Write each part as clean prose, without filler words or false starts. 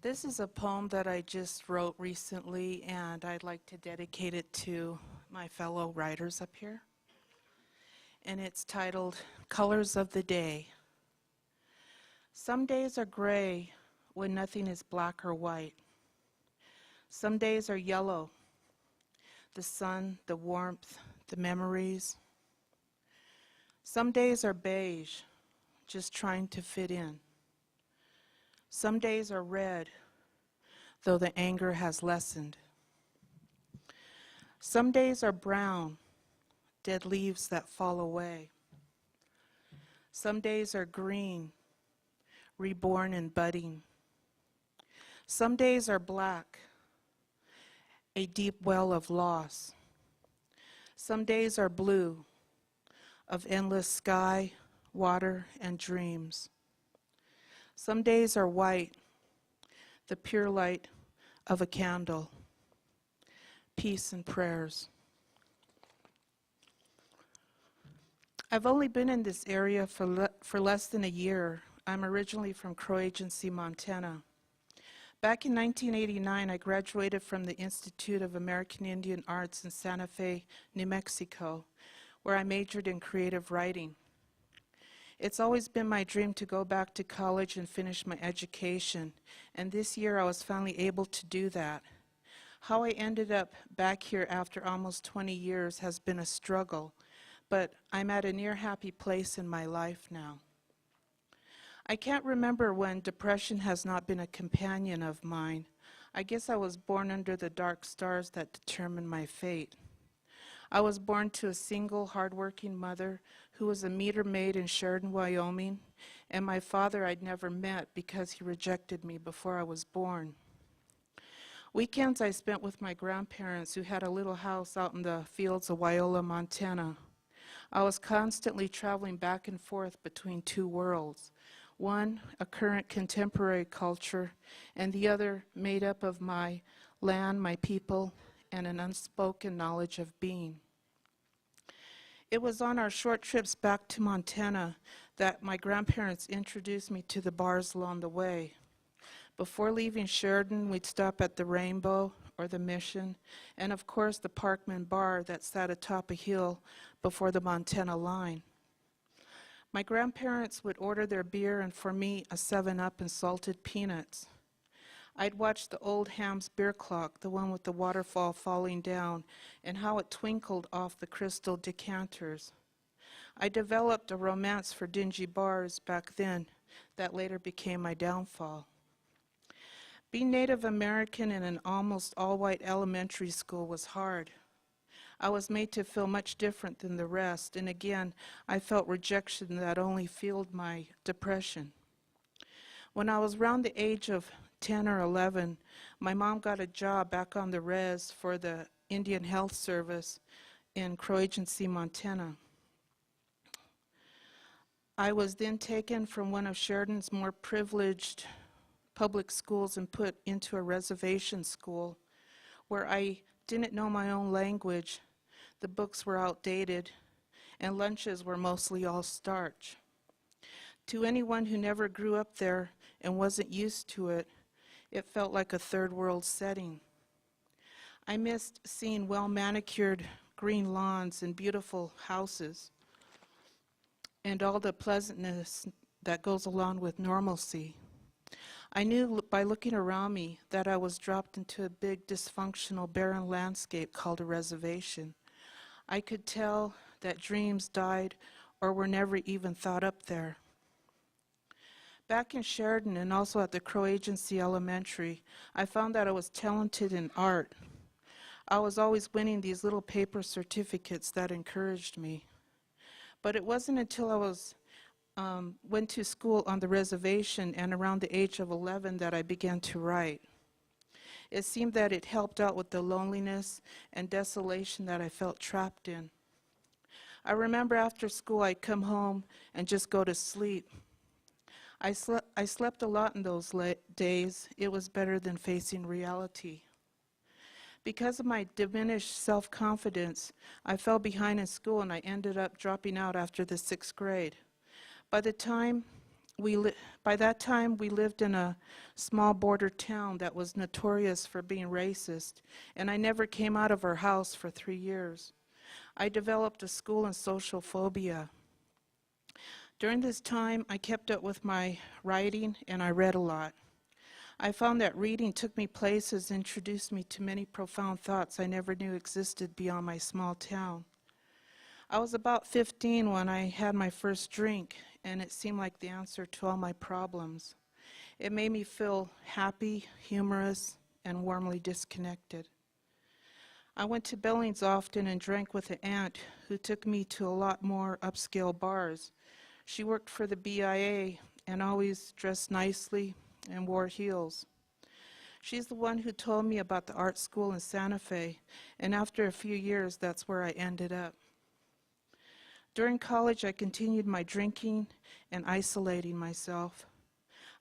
This is a poem that I just wrote recently, and I'd like to dedicate it to my fellow writers up here. And it's titled, Colors of the Day. Some days are gray when nothing is black or white. Some days are yellow, the sun, the warmth, the memories. Some days are beige, just trying to fit in. Some days are red, though the anger has lessened. Some days are brown, dead leaves that fall away. Some days are green, reborn and budding. Some days are black, a deep well of loss. Some days are blue, of endless sky, water, and dreams. Some days are white, the pure light of a candle. Peace and prayers. I've only been in this area for less than a year. I'm originally from Crow Agency, Montana. Back in 1989, I graduated from the Institute of American Indian Arts in Santa Fe, New Mexico, where I majored in creative writing. It's always been my dream to go back to college and finish my education, and this year I was finally able to do that. How I ended up back here after almost 20 years has been a struggle, but I'm at a near happy place in my life now. I can't remember when depression has not been a companion of mine. I guess I was born under the dark stars that determined my fate. I was born to a single, hardworking mother who was a meter maid in Sheridan, Wyoming, and my father I'd never met because he rejected me before I was born. Weekends I spent with my grandparents who had a little house out in the fields of Wyola, Montana. I was constantly traveling back and forth between two worlds. One, a current contemporary culture, and the other made up of my land, my people, and an unspoken knowledge of being. It was on our short trips back to Montana that my grandparents introduced me to the bars along the way. Before leaving Sheridan, we'd stop at the Rainbow or the Mission, and of course the Parkman Bar that sat atop a hill before the Montana line. My grandparents would order their beer and for me a 7-Up and salted peanuts. I'd watch the old Ham's beer clock, the one with the waterfall falling down, and how it twinkled off the crystal decanters. I developed a romance for dingy bars back then that later became my downfall. Being Native American in an almost all-white elementary school was hard. I was made to feel much different than the rest, and again, I felt rejection that only fueled my depression. When I was around the age of 10 or 11, my mom got a job back on the res for the Indian Health Service in Crow Agency, Montana. I was then taken from one of Sheridan's more privileged public schools and put into a reservation school where I didn't know my own language, the books were outdated, and lunches were mostly all starch. To anyone who never grew up there and wasn't used to it, it felt like a third world setting. I missed seeing well-manicured green lawns and beautiful houses and all the pleasantness that goes along with normalcy. I knew by looking around me that I was dropped into a big, dysfunctional, barren landscape called a reservation. I could tell that dreams died or were never even thought up there. Back in Sheridan and also at the Crow Agency Elementary, I found that I was talented in art. I was always winning these little paper certificates that encouraged me. But it wasn't until I went to school on the reservation and around the age of 11 that I began to write. It seemed that it helped out with the loneliness and desolation that I felt trapped in. I remember after school I'd come home and just go to sleep. I slept a lot in those days. It was better than facing reality. Because of my diminished self-confidence, I fell behind in school and I ended up dropping out after the 6th grade. By the time We li- by that time, we lived in a small border town that was notorious for being racist, and I never came out of our house for 3 years. I developed a school and social phobia. During this time, I kept up with my writing and I read a lot. I found that reading took me places, introduced me to many profound thoughts I never knew existed beyond my small town. I was about 15 when I had my first drink, and it seemed like the answer to all my problems. It made me feel happy, humorous, and warmly disconnected. I went to Billings often and drank with an aunt who took me to a lot more upscale bars. She worked for the BIA and always dressed nicely and wore heels. She's the one who told me about the art school in Santa Fe, and after a few years, that's where I ended up. During college, I continued my drinking and isolating myself.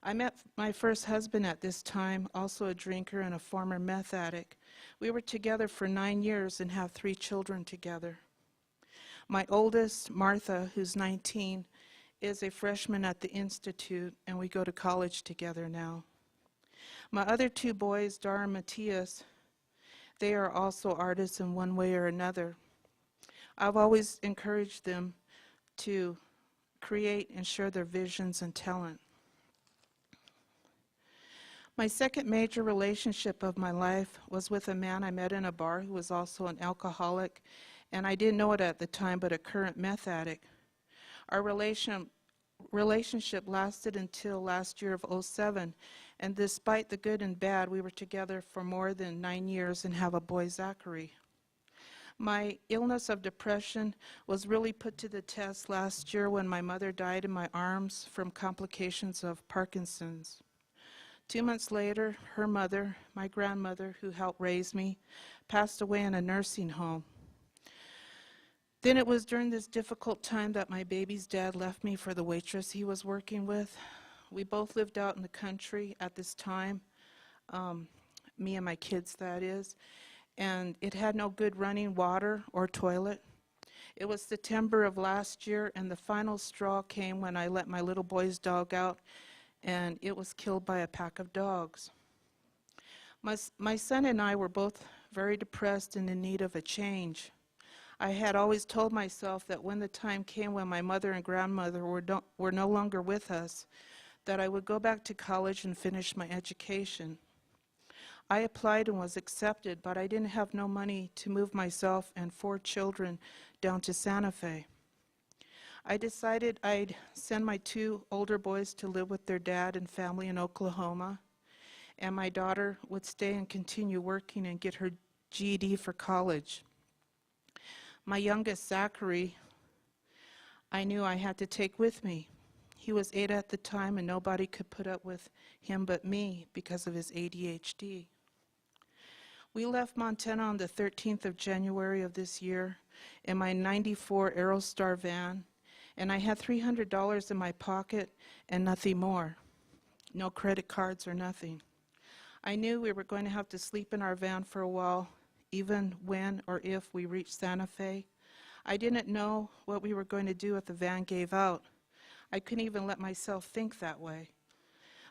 I met my first husband at this time, also a drinker and a former meth addict. We were together for 9 years and have 3 children together. My oldest, Martha, who's 19, is a freshman at the Institute, and we go to college together now. My other 2 boys, Dar and Matthias, they are also artists in one way or another. I've always encouraged them to create and share their visions and talent. My second major relationship of my life was with a man I met in a bar who was also an alcoholic, and I didn't know it at the time, but a current meth addict. Our relationship lasted until last year of '07, and despite the good and bad, we were together for more than 9 years and have a boy, Zachary. My illness of depression was really put to the test last year when my mother died in my arms from complications of Parkinson's. 2 months later, her mother, my grandmother, who helped raise me, passed away in a nursing home. Then it was during this difficult time that my baby's dad left me for the waitress he was working with. We both lived out in the country at this time, me and my kids, that is, and it had no good running water or toilet. It was September of last year, and the final straw came when I let my little boy's dog out, and it was killed by a pack of dogs. My son and I were both very depressed and in need of a change. I had always told myself that when the time came when my mother and grandmother were no longer with us, that I would go back to college and finish my education. I applied and was accepted, but I didn't have no money to move myself and 4 children down to Santa Fe. I decided I'd send my 2 older boys to live with their dad and family in Oklahoma, and my daughter would stay and continue working and get her GED for college. My youngest, Zachary, I knew I had to take with me. He was 8 at the time, and nobody could put up with him but me because of his ADHD. We left Montana on the 13th of January of this year in my '94 Aerostar van, and I had $300 in my pocket and nothing more. No credit cards or nothing. I knew we were going to have to sleep in our van for a while, even when or if we reached Santa Fe. I didn't know what we were going to do if the van gave out. I couldn't even let myself think that way.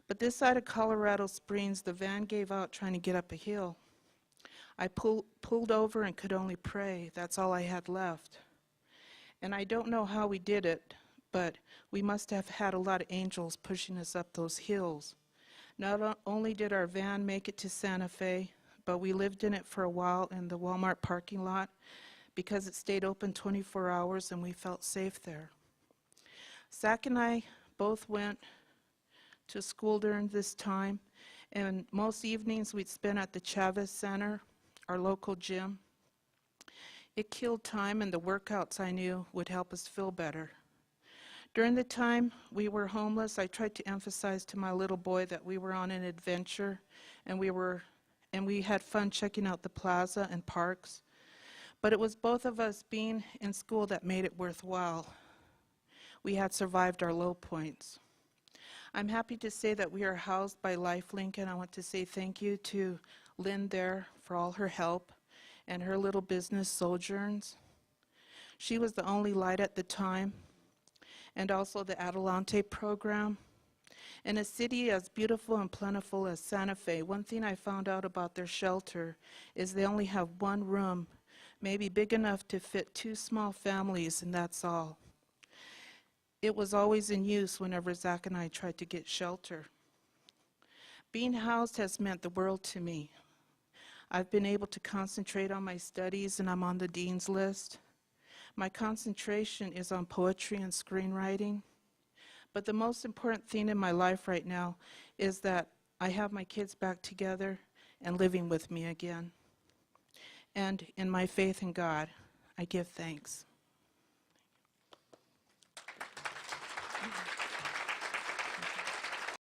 But this side of Colorado Springs, the van gave out trying to get up a hill. I pulled over and could only pray. That's all I had left. And I don't know how we did it, but we must have had a lot of angels pushing us up those hills. Not only did our van make it to Santa Fe, but we lived in it for a while in the Walmart parking lot because it stayed open 24 hours and we felt safe there. Zach and I both went to school during this time, and most evenings we'd spend at the Chavez Center, our local gym. It killed time, and the workouts I knew would help us feel better. During the time we were homeless, I tried to emphasize to my little boy that we were on an adventure, and we had fun checking out the plaza and parks. But it was both of us being in school that made it worthwhile. We had survived our low points. I'm happy to say that we are housed by LifeLink, and I want to say thank you to Lynn there for all her help and her little business, Sojourns. She was the only light at the time, and also the Adelante program. In a city as beautiful and plentiful as Santa Fe, one thing I found out about their shelter is they only have one room, maybe big enough to fit 2 small families, and that's all. It was always in use whenever Zach and I tried to get shelter. Being housed has meant the world to me. I've been able to concentrate on my studies, and I'm on the dean's list. My concentration is on poetry and screenwriting. But the most important thing in my life right now is that I have my kids back together and living with me again. And in my faith in God, I give thanks.